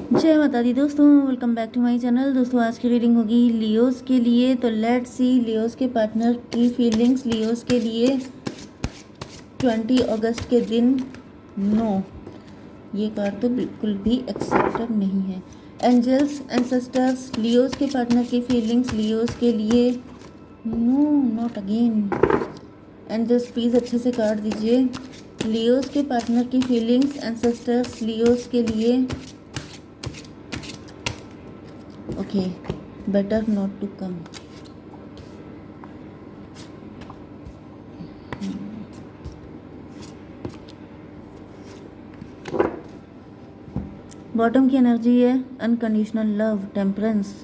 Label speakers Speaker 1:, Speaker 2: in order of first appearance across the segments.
Speaker 1: जय माता दी दोस्तों, welcome back to my channel. दोस्तों आज की रीडिंग होगी लियोस के लिए। तो लेट्स सी लियोस के पार्टनर की फीलिंग्स लियोस के लिए 20 अगस्त के दिन। नो, ये कार्ड तो बिल्कुल भी एक्सेप्टेड नहीं है। एंजल्स एंसेस्टर्स, लियोस के पार्टनर की फीलिंग्स लियोस के लिए। No, not again. Angels please अच्छे से कार्ड दीजिए। लियोस के पार्टनर की फीलिंग्स एंसेस्टर्स लियोस के लिए। Okay, better not to come. Bottom की एनर्जी है अनकंडीशनल लव, टेम्परेंस।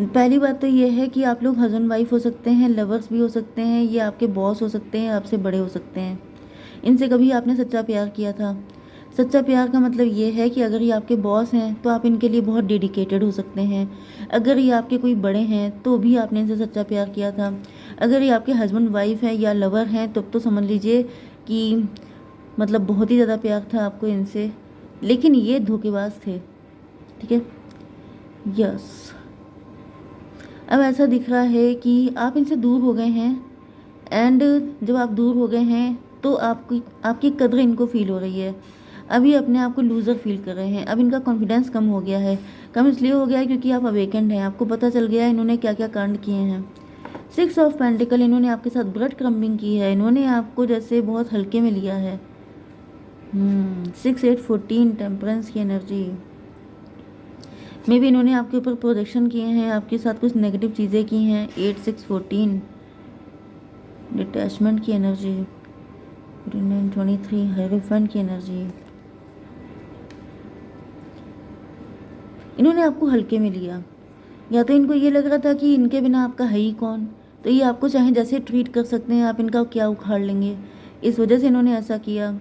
Speaker 1: पहली बात तो ये है कि आप लोग हस्बैंड वाइफ हो सकते हैं, लवर्स भी हो सकते हैं, ये आपके बॉस हो सकते हैं, आपसे बड़े हो सकते हैं। इनसे कभी आपने सच्चा प्यार किया था। सच्चा प्यार का मतलब ये है कि अगर ये आपके बॉस हैं तो आप इनके लिए बहुत डेडिकेटेड हो सकते हैं। अगर ये आपके कोई बड़े हैं तो भी आपने इनसे सच्चा प्यार किया था। अगर ये आपके हस्बैंड वाइफ हैं या लवर हैं तब तो समझ लीजिए कि मतलब बहुत ही ज़्यादा प्यार था आपको इनसे। लेकिन ये धोखेबाज थे, ठीक है। यस, अब ऐसा दिख रहा है कि आप इनसे दूर हो गए हैं। एंड जब आप दूर हो गए हैं तो आपकी आपकी कद्र इनको फील हो रही है। अभी अपने आप को लूज़र फील कर रहे हैं। अब इनका कॉन्फिडेंस कम हो गया है। कम इसलिए हो गया है क्योंकि आप अवेकेंड हैं, आपको पता चल गया है इन्होंने क्या क्या कांड किए हैं। 6 ऑफ पेंटिकल, इन्होंने आपके साथ ब्लड क्रम्बिंग की है। इन्होंने आपको जैसे बहुत हल्के में लिया है। 6 8 14, टेम्परेंस की एनर्जी। मे बी इन्होंने आपके ऊपर प्रोजेक्शन किए हैं, आपके साथ कुछ नेगेटिव चीज़ें की हैं। 8 6 14, डिटैचमेंट की एनर्जी। 29 23, हायरोफेंट की एनर्जी। इन्होंने आपको हल्के में लिया, या तो इनको ये लग रहा था कि इनके बिना आपका है ही कौन, तो ये आपको चाहे जैसे ट्रीट कर सकते हैं, आप इनका क्या उखाड़ लेंगे, इस वजह से इन्होंने ऐसा किया।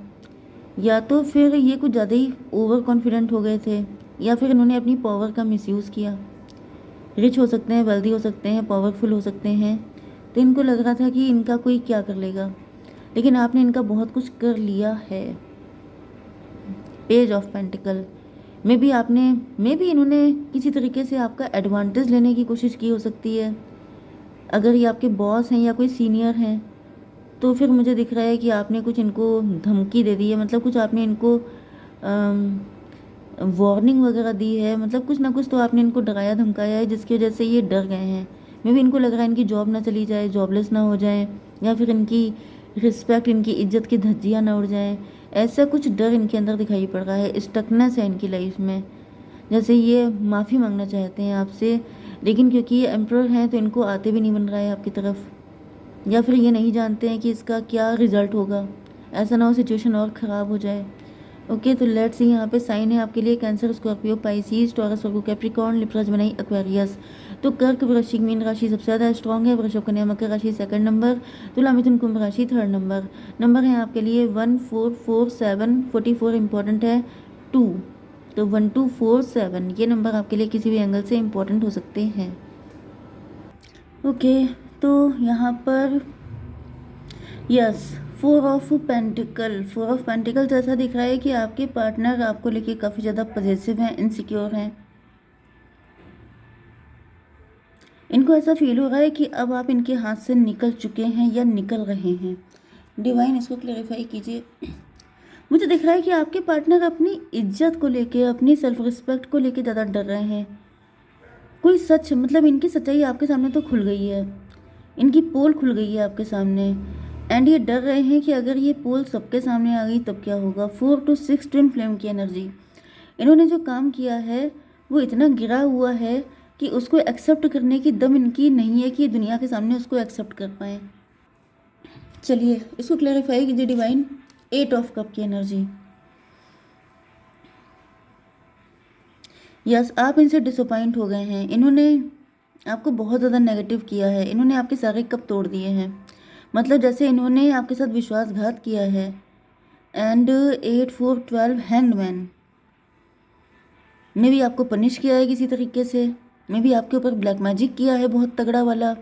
Speaker 1: या तो फिर ये कुछ ज़्यादा ही ओवर कॉन्फिडेंट हो गए थे, या फिर इन्होंने अपनी पावर का मिसयूज़ किया। रिच हो सकते हैं, वेल्दी हो सकते हैं, पावरफुल हो सकते हैं, तो इनको लग रहा था कि इनका कोई क्या कर लेगा, लेकिन आपने इनका बहुत कुछ कर लिया है। Page of pentacle, may be इन्होंने किसी तरीके से आपका एडवांटेज लेने की कोशिश की हो सकती है। अगर ये आपके बॉस हैं या कोई सीनियर हैं तो फिर मुझे दिख रहा है कि आपने कुछ इनको धमकी दे दी है, मतलब कुछ आपने इनको वार्निंग वगैरह दी है, मतलब कुछ ना कुछ तो आपने इनको डराया धमकाया है जिसकी वजह से ये डर गए हैं। मे बी इनको लग रहा है इनकी जॉब ना चली जाए, जॉबलेस ना हो जाए, या फिर इनकी रिस्पेक्ट, इनकी इज्जत की धज्जियाँ ना उड़ जाएँ। ऐसा कुछ डर इनके अंदर दिखाई पड़ रहा है, स्टकनेस है इनकी लाइफ में। जैसे ये माफ़ी मांगना चाहते हैं आपसे, लेकिन क्योंकि ये एम्प्रर हैं तो इनको आते भी नहीं बन रहा है आपकी तरफ, या फिर ये नहीं जानते हैं कि इसका क्या रिजल्ट होगा। ऐसा ना हो सिचुएशन और ख़राब हो जाए। ओके, तो लेट्स सी, यहाँ पे साइन है आपके लिए कैंसर, स्कॉर्पियो, पाइसिस, टॉरस, वर्गो, कैप्रिकॉर्न, लिब्रा, जमिनी, एक्वेरियस। तो कर्क, वृश्चिक, मीन राशि सबसे ज़्यादा स्ट्रॉन्ग है। वृषभ, कन्या, मकर राशि सेकंड नंबर। तुला, मिथुन, कुंभ राशि थर्ड नंबर। नंबर है आपके लिए 1 4 4 7, 44 इंपॉर्टेंट है 2, तो 1 2 4 7 ये नंबर आपके लिए किसी भी एंगल से इम्पोर्टेंट हो सकते हैं। ओके, तो यहाँ पर yes, 4 of pentacle. 4 of pentacle तो ऐसा दिख रहा है कि आपके पार्टनर आपको लेके काफ़ी ज़्यादा पॉजिटिव हैं, इनसिक्योर हैं। इनको ऐसा फील हो रहा है कि अब आप इनके हाथ से निकल चुके हैं या निकल रहे हैं। डिवाइन इसको क्लेरिफाई कीजिए। मुझे दिख रहा है कि आपके पार्टनर अपनी इज्जत को लेके, अपनी सेल्फ रिस्पेक्ट को लेके ज़्यादा डर रहे हैं। कोई सच, मतलब इनकी सच्चाई आपके सामने तो खुल गई है, इनकी पोल खुल गई है आपके सामने। एंड ये डर रहे हैं कि अगर ये पोल सबके सामने आ गई तब क्या होगा। 4 to 6 ट्विन फ्लेम की एनर्जी। इन्होंने जो काम किया है वो इतना गिरा हुआ है कि उसको एक्सेप्ट करने की दम इनकी नहीं है कि दुनिया के सामने उसको एक्सेप्ट कर पाए। चलिए इसको क्लैरिफाई कीजिए डिवाइन। 8 ऑफ कप की एनर्जी। यस, आप इनसे डिसअपॉइंट हो गए हैं। इन्होंने आपको बहुत ज़्यादा नेगेटिव किया है, इन्होंने आपके सारे कप तोड़ दिए हैं, मतलब जैसे इन्होंने आपके साथ विश्वासघात किया है। And 8 4 12, hanged man. मे भी आपको पनिश किया है किसी तरीके से, मे भी आपके ऊपर ब्लैक मैजिक किया है बहुत तगड़ा वाला,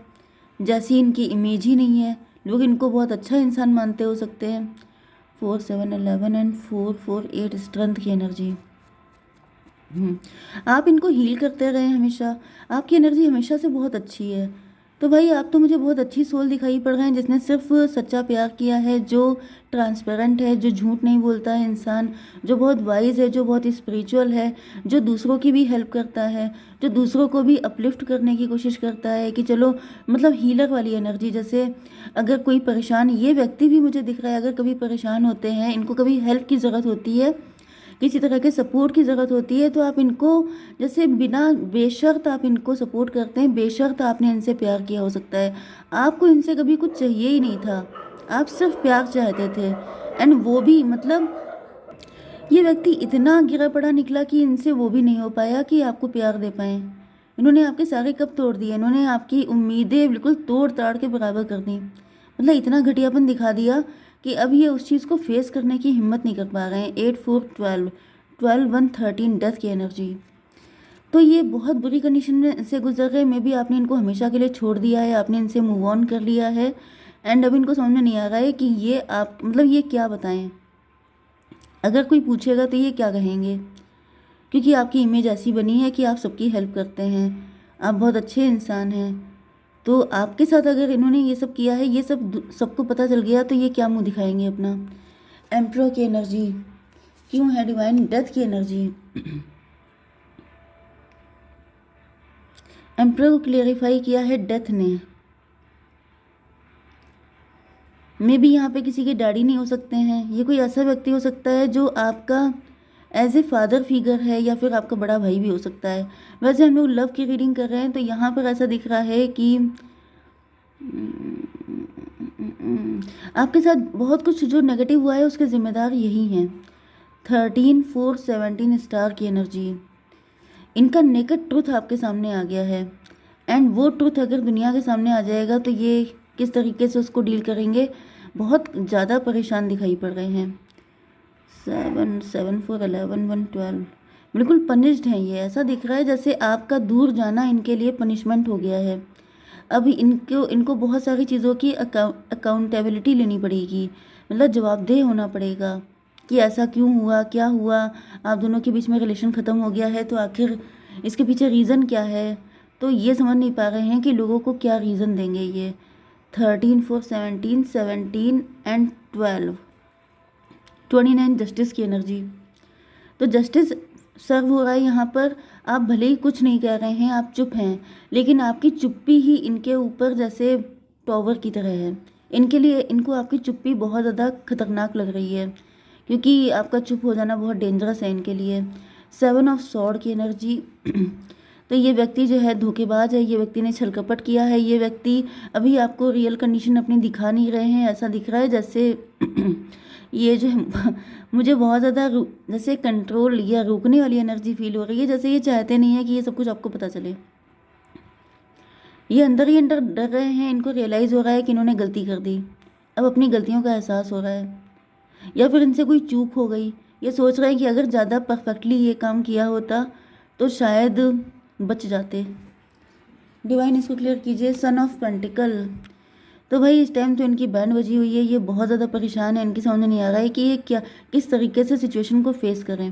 Speaker 1: जैसी इनकी इमेज ही नहीं है। लोग इनको बहुत अच्छा इंसान मानते हो सकते हैं। 4 7 11 एंड 4 4 8, स्ट्रेंथ की एनर्जी। आप इनको हील करते रहें हमेशा। आपकी एनर्जी हमेशा से बहुत अच्छी है। तो भाई आप तो मुझे बहुत अच्छी सोल दिखाई पड़ रहे हैं, जिसने सिर्फ सच्चा प्यार किया है, जो ट्रांसपेरेंट है, जो झूठ नहीं बोलता है इंसान, जो बहुत वाइज है, जो बहुत स्पिरिचुअल है, जो दूसरों की भी हेल्प करता है, जो दूसरों को भी अपलिफ्ट करने की कोशिश करता है कि चलो, मतलब हीलर वाली एनर्जी। जैसे अगर कोई परेशान, ये व्यक्ति भी मुझे दिख रहा है, अगर कभी परेशान होते हैं, इनको कभी हेल्प की ज़रूरत होती है, किसी तरह के सपोर्ट की ज़रूरत होती है, तो आप इनको जैसे बिना बेशर्त आप इनको सपोर्ट करते हैं, बेशर्त आपने इनसे प्यार किया हो सकता है। आपको इनसे कभी कुछ चाहिए ही नहीं था, आप सिर्फ प्यार चाहते थे। एंड वो भी मतलब ये व्यक्ति इतना गिरा पड़ा निकला कि इनसे वो भी नहीं हो पाया कि आपको प्यार दे पाएँ। इन्होंने आपके सारे कप तोड़ दिए, इन्होंने आपकी उम्मीदें बिल्कुल तोड़ ताड़ के बराबर कर दी। मतलब इतना घटियापन दिखा दिया कि अब ये उस चीज़ को फेस करने की हिम्मत नहीं कर पा रहे हैं। 8 4 12 12 1 13 डेथ की एनर्जी। तो ये बहुत बुरी कंडीशन में से गुजर रहे। मे बी आपने इनको हमेशा के लिए छोड़ दिया है, आपने इनसे मूव ऑन कर लिया है। एंड अब इनको समझ में नहीं आ रहा है कि ये आप मतलब ये क्या बताएं। अगर कोई पूछेगा तो ये क्या कहेंगे, क्योंकि आपकी इमेज ऐसी बनी है कि आप सबकी हेल्प करते हैं, आप बहुत अच्छे इंसान हैं। तो आपके साथ अगर इन्होंने ये सब किया है, ये सब सबको पता चल गया, तो ये क्या मुंह दिखाएंगे अपना। एम्परर की एनर्जी क्यों है डिवाइन? डेथ की एनर्जी। एम्परर को क्लेरिफाई किया है डेथ ने। मे भी यहाँ पे किसी के डैडी नहीं हो सकते हैं, ये कोई ऐसा व्यक्ति हो सकता है जो आपका एज ए फादर फिगर है, या फिर आपका बड़ा भाई भी हो सकता है। वैसे हम लोग लव की रीडिंग कर रहे हैं, तो यहाँ पर ऐसा दिख रहा है कि आपके साथ बहुत कुछ जो नेगेटिव हुआ है उसके जिम्मेदार यही हैं। 13 4 17 स्टार की एनर्जी। इनका नेकेड ट्रुथ आपके सामने आ गया है। एंड वो ट्रुथ अगर दुनिया के सामने आ जाएगा तो ये किस तरीके से उसको डील करेंगे, बहुत ज़्यादा परेशान दिखाई पड़ रहे हैं। 7 7 4 11 1 12 बिल्कुल पनिश्ड हैं ये। ऐसा दिख रहा है जैसे आपका दूर जाना इनके लिए पनिशमेंट हो गया है। अब इनको बहुत सारी चीज़ों की अकाउंटेबिलिटी लेनी पड़ेगी, मतलब जवाबदेह होना पड़ेगा कि ऐसा क्यों हुआ, क्या हुआ। आप दोनों के बीच में रिलेशन ख़त्म हो गया है, तो आखिर इसके पीछे रीज़न क्या है। तो ये समझ नहीं पा रहे हैं कि लोगों को क्या रीज़न देंगे ये। 13 4 17 17 एंड 12 29 जस्टिस की एनर्जी। तो जस्टिस सर्व हो रहा है यहाँ पर। आप भले ही कुछ नहीं कह रहे हैं, आप चुप हैं, लेकिन आपकी चुप्पी ही इनके ऊपर जैसे टॉवर की तरह है। इनके लिए इनको आपकी चुप्पी बहुत ज़्यादा खतरनाक लग रही है, क्योंकि आपका चुप हो जाना बहुत डेंजरस है इनके लिए। 7 ऑफ सॉर्ड की एनर्जी। तो ये व्यक्ति जो है धोखेबाज है, ये व्यक्ति ने छल कपट किया है, ये व्यक्ति अभी आपको रियल कंडीशन अपनी दिखा नहीं रहे हैं। ऐसा दिख रहा है जैसे ये जो मुझे बहुत ज़्यादा जैसे कंट्रोल या रोकने वाली एनर्जी फील हो रही है, जैसे ये चाहते नहीं है कि ये सब कुछ आपको पता चले। ये अंदर ही अंदर डर रहे हैं, इनको रियलाइज़ हो रहा है कि इन्होंने गलती कर दी। अब अपनी गलतियों का एहसास हो रहा है, या फिर इनसे कोई चूक हो गई। ये सोच रहे हैं कि अगर ज़्यादा परफेक्टली ये काम किया होता तो शायद बच जाते। डिवाइन इसको क्लियर कीजिए। Son of pentacle. तो भाई इस टाइम तो इनकी बैंड बजी हुई है, ये बहुत ज़्यादा परेशान है, इनकी समझ नहीं आ रहा है कि ये क्या किस तरीके से सिचुएशन को फेस करें।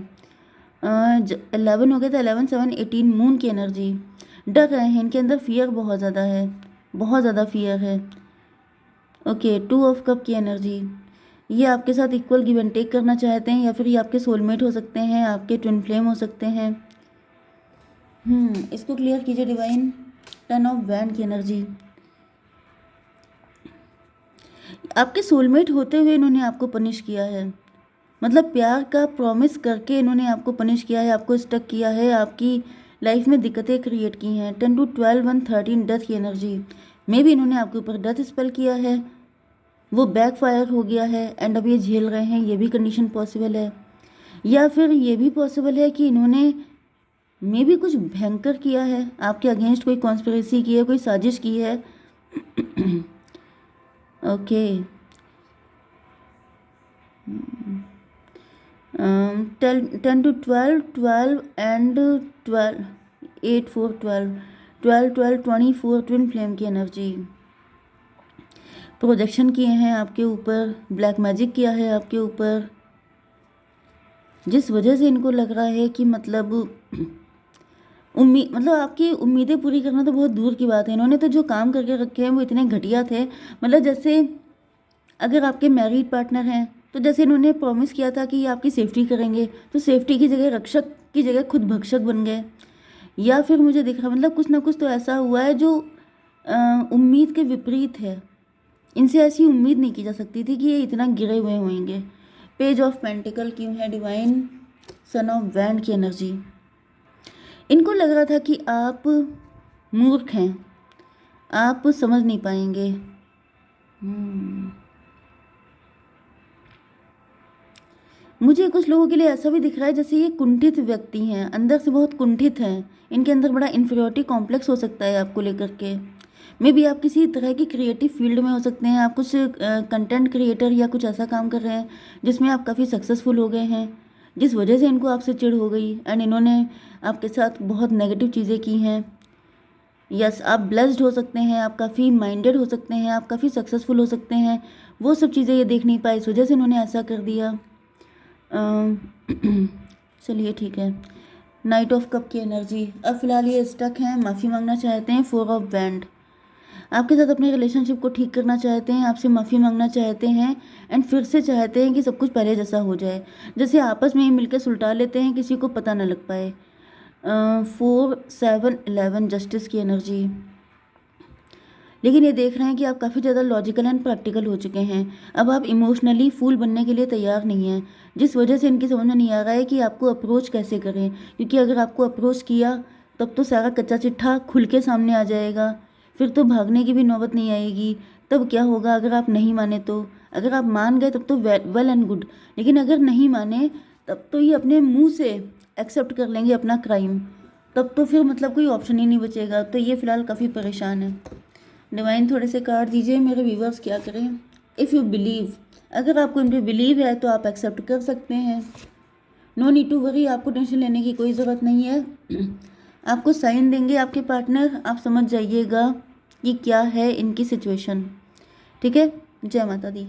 Speaker 1: 11 हो गया था, 11 7 18 मून की एनर्जी। डर रहे हैं, इनके अंदर फियर बहुत ज़्यादा है, बहुत ज़्यादा फियर है। ओके 2 ऑफ कप की एनर्जी। ये आपके साथ इक्वल गिव एंड टेक करना चाहते हैं, या फिर ये आपके सोलमेट हो सकते हैं, आपके ट्विन फ्लेम हो सकते हैं। इसको क्लियर कीजिए डिवाइन। 10 ऑफ वैंड की एनर्जी। आपके सोलमेट होते हुए इन्होंने आपको पनिश किया है, मतलब प्यार का प्रॉमिस करके इन्होंने आपको पनिश किया है, आपको स्टक किया है, आपकी लाइफ में दिक्कतें क्रिएट की हैं। 10 2 12 1 13 डेथ की एनर्जी। मे भी इन्होंने आपके ऊपर डेथ स्पेल किया है, वो बैकफायर हो गया है, एंड अब ये झेल रहे हैं, ये भी कंडीशन पॉसिबल है। या फिर ये भी पॉसिबल है कि इन्होंने मे भी कुछ भयंकर किया है, आपके अगेंस्ट कोई कॉन्स्पिरेसी की है, कोई साजिश की है। Okay 10 to 12 12 and 12 8 4 12 12 12 24 twin flame की एनर्जी। प्रोजेक्शन किए हैं आपके ऊपर, ब्लैक मैजिक किया है आपके ऊपर। जिस वजह से इनको लग रहा है कि मतलब मतलब आपकी उम्मीदें पूरी करना तो बहुत दूर की बात है, इन्होंने तो जो काम करके रखे हैं वो इतने घटिया थे। मतलब जैसे अगर आपके मैरिड पार्टनर हैं तो जैसे इन्होंने प्रॉमिस किया था कि ये आपकी सेफ्टी करेंगे, तो सेफ्टी की जगह रक्षक की जगह खुद भक्षक बन गए। या फिर मुझे दिख रहा मतलब कुछ ना कुछ तो ऐसा हुआ है जो उम्मीद के विपरीत है। इनसे ऐसी उम्मीद नहीं की जा सकती थी कि ये इतना गिरे हुए होंगे। पेज ऑफ पेंटिकल क्यों है? डिवाइन सन ऑफ वैंड की एनर्जी। इनको लग रहा था कि आप मूर्ख हैं, आप समझ नहीं पाएंगे। मुझे कुछ लोगों के लिए ऐसा भी दिख रहा है जैसे ये कुंठित व्यक्ति हैं, अंदर से बहुत कुंठित हैं। इनके अंदर बड़ा इन्फीरियरिटी कॉम्प्लेक्स हो सकता है आपको लेकर के। मे बी आप किसी तरह की क्रिएटिव फील्ड में हो सकते हैं, आप कुछ कंटेंट क्रिएटर या कुछ ऐसा काम कर रहे हैं जिसमें आप काफ़ी सक्सेसफुल हो गए हैं, जिस वजह से इनको आपसे चिढ़ हो गई एंड इन्होंने आपके साथ बहुत नेगेटिव चीज़ें की हैं। यस, आप ब्लेस्ड हो सकते हैं, आप काफ़ी माइंडेड हो सकते हैं, आप काफ़ी सक्सेसफुल हो सकते हैं। वो सब चीज़ें ये देख नहीं पाए, इस वजह से इन्होंने ऐसा कर दिया। चलिए ठीक है। नाइट ऑफ कप की एनर्जी। अब फिलहाल ये स्टक हैं, माफ़ी मांगना चाहते हैं। फोर ऑफ वैंड, आपके साथ अपने रिलेशनशिप को ठीक करना चाहते हैं, आपसे माफ़ी मांगना चाहते हैं एंड फिर से चाहते हैं कि सब कुछ पहले जैसा हो जाए, जैसे आपस में ही मिलकर सुलटा लेते हैं, किसी को पता ना लग पाए। 4 7 11 जस्टिस की एनर्जी। लेकिन ये देख रहे हैं कि आप काफ़ी ज़्यादा लॉजिकल एंड प्रैक्टिकल हो चुके हैं। अब आप इमोशनली फूल बनने के लिए तैयार नहीं हैं, जिस वजह से इनकी समझ में नहीं आ रहा है कि आपको अप्रोच कैसे करें। क्योंकि अगर आपको अप्रोच किया तब तो सारा कच्चा चिट्ठा खुल के सामने आ जाएगा, फिर तो भागने की भी नौबत नहीं आएगी। तब क्या होगा अगर आप नहीं माने तो? अगर आप मान गए तब तो वेल एंड गुड, लेकिन अगर नहीं माने तब तो ये अपने मुँह से एक्सेप्ट कर लेंगे अपना क्राइम, तब तो फिर मतलब कोई ऑप्शन ही नहीं बचेगा। तो ये फ़िलहाल काफ़ी परेशान है। डिवाइन थोड़े से कार्ड दीजिए, मेरे व्यूवर्स क्या करें। इफ़ यू बिलीव, अगर आपको इन पर बिलीव है तो आप एक्सेप्ट कर सकते हैं। नो नीड टू वरी, आपको टेंशन लेने की कोई ज़रूरत नहीं है। आपको साइन देंगे आपके पार्टनर, आप समझ जाइएगा कि क्या है इनकी सिचुएशन। ठीक है, जय माता दी।